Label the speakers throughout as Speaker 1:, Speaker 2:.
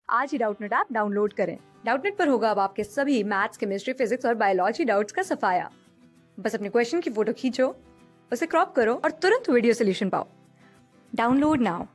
Speaker 1: आज ही Doubtnut app download करें। Doubtnut पर होगा अब आपके सभी मैथ्स, केमिस्ट्री, फिजिक्स और बायोलॉजी डाउट्स का सफाया। बस अपने क्वेश्चन की फोटो खींचो, उसे क्रॉप करो और तुरंत वीडियो सोल्यूशन पाओ। Download now.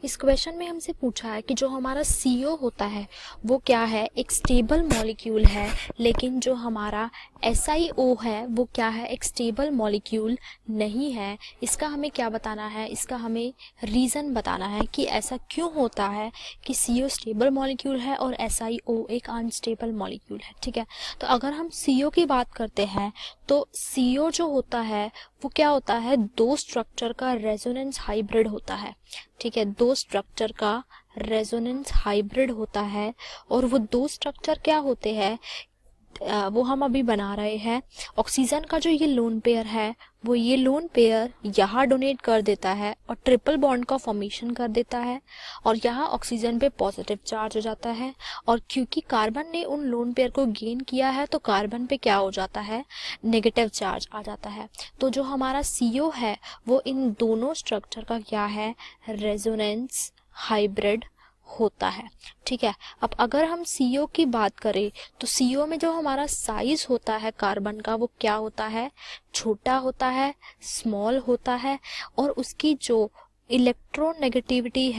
Speaker 2: इस क्वेश्चन में हमसे पूछा है कि जो हमारा CO होता है वो क्या है, एक स्टेबल मॉलिक्यूल है, लेकिन जो हमारा SiO है वो क्या है, एक स्टेबल मॉलिक्यूल नहीं है। इसका हमें क्या बताना है, इसका हमें रीज़न बताना है कि ऐसा क्यों होता है कि CO स्टेबल मॉलिक्यूल है और SiO एक अनस्टेबल मॉलिक्यूल है। ठीक है, तो अगर हम CO की बात करते हैं तो CO जो होता है वो क्या होता है, दो स्ट्रक्चर का रेजोनेंस हाइब्रिड होता है। ठीक है, दो स्ट्रक्चर का रेजोनेंस हाइब्रिड होता है और वो दो स्ट्रक्चर क्या होते हैं वो हम अभी बना रहे हैं। ऑक्सीजन का जो ये लोन पेयर है वो ये लोन पेयर यहाँ डोनेट कर देता है और ट्रिपल बॉन्ड का फॉर्मेशन कर देता है और यहाँ ऑक्सीजन पे पॉजिटिव चार्ज हो जाता है। और क्योंकि कार्बन ने उन लोन पेयर को गेन किया है तो कार्बन पे क्या हो जाता है, नेगेटिव चार्ज आ जाता है। तो जो हमारा CO है वो इन दोनों स्ट्रक्चर का क्या है, रेजोनेंस हाइब्रिड होता है। ठीक है, अब अगर हम CO की बात करें तो CO में जो हमारा साइज होता है कार्बन का वो क्या होता है, छोटा होता है, स्मॉल होता है। और उसकी जो इलेक्ट्रोनेगेटिविटी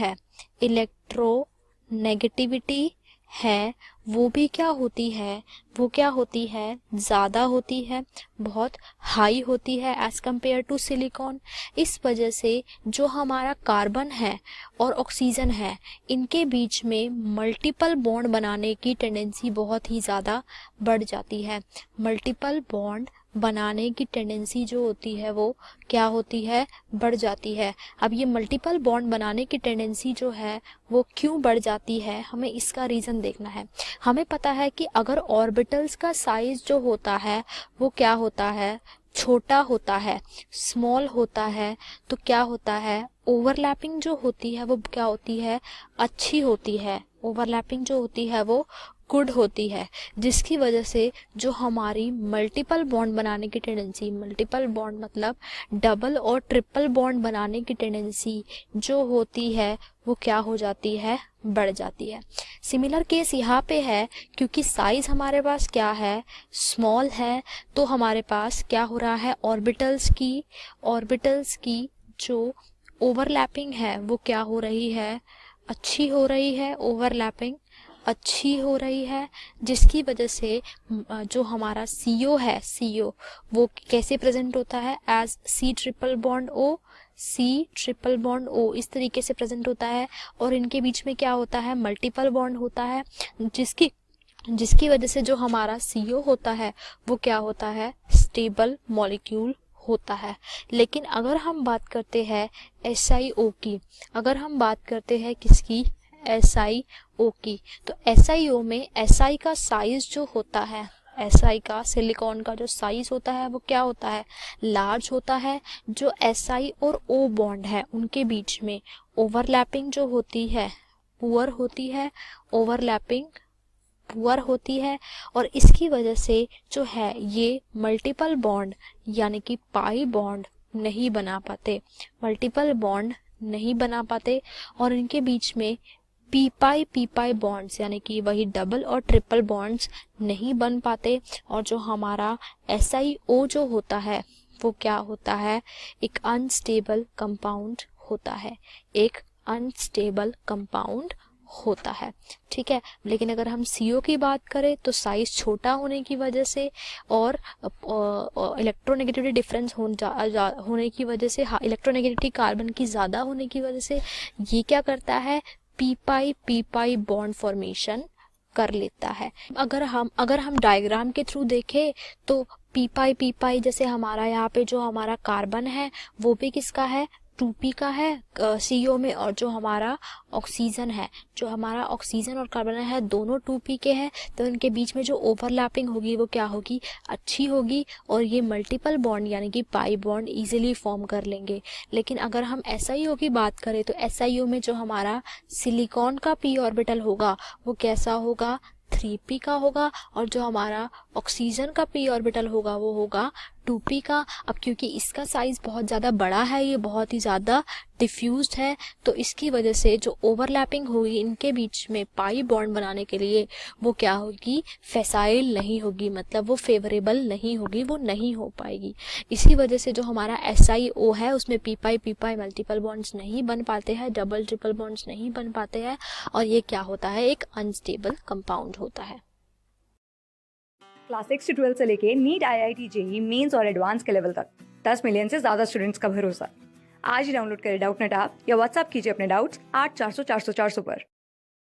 Speaker 2: है वो भी क्या होती है, वो क्या होती है, ज़्यादा होती है, बहुत हाई होती है एज कम्पेयर टू सिलिकॉन। इस वजह से जो हमारा कार्बन है और ऑक्सीजन है इनके बीच में मल्टीपल बॉन्ड बनाने की टेंडेंसी बहुत ही ज़्यादा बढ़ जाती है। मल्टीपल बॉन्ड बनाने की टेंडेंसी जो होती है वो क्या होती है, बढ़ जाती है। अब ये मल्टीपल बॉन्ड बनाने की टेंडेंसी जो है वो क्यों बढ़ जाती है, हमें इसका रीज़न देखना है। हमें पता है कि अगर ऑर्बिटल्स का साइज जो होता है वो क्या होता है, छोटा होता है, स्मॉल होता है, तो क्या होता है, ओवरलैपिंग जो होती है वो क्या होती है, अच्छी होती है। ओवरलैपिंग जो होती है वो गुड होती है, जिसकी वजह से जो हमारी मल्टीपल बॉन्ड बनाने की टेंडेंसी, मल्टीपल बॉन्ड मतलब डबल और ट्रिपल बॉन्ड बनाने की टेंडेंसी जो होती है वो क्या हो जाती है, बढ़ जाती है। सिमिलर केस यहाँ पे है, क्योंकि साइज हमारे पास क्या है, स्मॉल है, तो हमारे पास क्या हो रहा है, ऑर्बिटल्स की जो ओवरलैपिंग है वो क्या हो रही है, अच्छी हो रही है, ओवरलैपिंग अच्छी हो रही है, जिसकी वजह से जो हमारा CO है, CO वो कैसे प्रेजेंट होता है, as C triple bond O, इस तरीके से प्रेजेंट होता है। और इनके बीच में क्या होता है, मल्टीपल बॉन्ड होता है, जिसकी वजह से जो हमारा CO होता है वो क्या होता है, स्टेबल मॉलिक्यूल होता है। लेकिन अगर हम बात करते हैं SiO की, अगर हम बात करते हैं किसकी, SiO की, तो SiO में Si का साइज जो होता है, Si का, सिलिकॉन का जो साइज होता है वो क्या होता है, लार्ज होता है। जो Si और O बॉन्ड है उनके बीच में ओवरलैपिंग जो होती है पुअर होती है, ओवरलैपिंग पुअर होती है। और इसकी वजह से जो है ये मल्टीपल बॉन्ड यानी कि पाई बॉन्ड नहीं बना पाते, मल्टीपल बॉन्ड नहीं बना पाते। और इनके बीच में पी बॉन्ड्स यानी कि वही डबल और ट्रिपल बॉन्ड्स नहीं बन पाते। और जो हमारा SiO जो होता है वो क्या होता है, एक अनस्टेबल कंपाउंड होता है, एक अनस्टेबल कंपाउंड होता है। ठीक है, लेकिन अगर हम CO की बात करें तो साइज छोटा होने की वजह से और इलेक्ट्रोनेगेटिविटी डिफरेंस होने की वजह से, इलेक्ट्रोनेगेटिविटी कार्बन की ज़्यादा होने की वजह से ये क्या करता है, पी बॉन्ड फॉर्मेशन कर लेता है। अगर हम डायग्राम के थ्रू देखें तो पी जैसे हमारा यहाँ पे जो हमारा कार्बन है वो भी किसका है, 2p का है CO में। और जो हमारा ऑक्सीजन है, जो हमारा ऑक्सीजन और कार्बन है दोनों 2p के हैं, तो इनके बीच में जो ओवरलैपिंग होगी वो क्या होगी, अच्छी होगी। और ये मल्टीपल बॉन्ड यानी कि पाई बॉन्ड इजीली फॉर्म कर लेंगे। लेकिन अगर हम SiO की बात करें तो SiO में जो हमारा सिलिकॉन का p ऑर्बिटल होगा वो कैसा होगा, 3p का होगा। और जो हमारा ऑक्सीजन का p ऑर्बिटल होगा वो होगा 2p का, अब क्योंकि इसका साइज बहुत ज़्यादा बड़ा है, ये बहुत ही ज़्यादा डिफ्यूज्ड है, तो इसकी वजह से जो ओवरलैपिंग होगी इनके बीच में पाई बॉन्ड बनाने के लिए, वो क्या होगी, फैसाइल नहीं होगी, मतलब वो फेवरेबल नहीं होगी, वो नहीं हो पाएगी। इसी वजह से जो हमारा SiO है उसमें पी पाई मल्टीपल बॉन्ड्स नहीं बन पाते हैं, डबल ट्रिपल बॉन्ड्स नहीं बन पाते हैं, और ये क्या होता है, एक अनस्टेबल कंपाउंड होता है।
Speaker 1: क्लास 6 से 12 से लेके नीट, IIT, JEE मेंस और एडवांस के लेवल तक 10 मिलियन से ज्यादा स्टूडेंट्स का भरोसा। आज ही डाउनलोड करें डाउटनेट ऐप या व्हाट्सएप कीजिए अपने डाउट्स 8400 400 400 पर।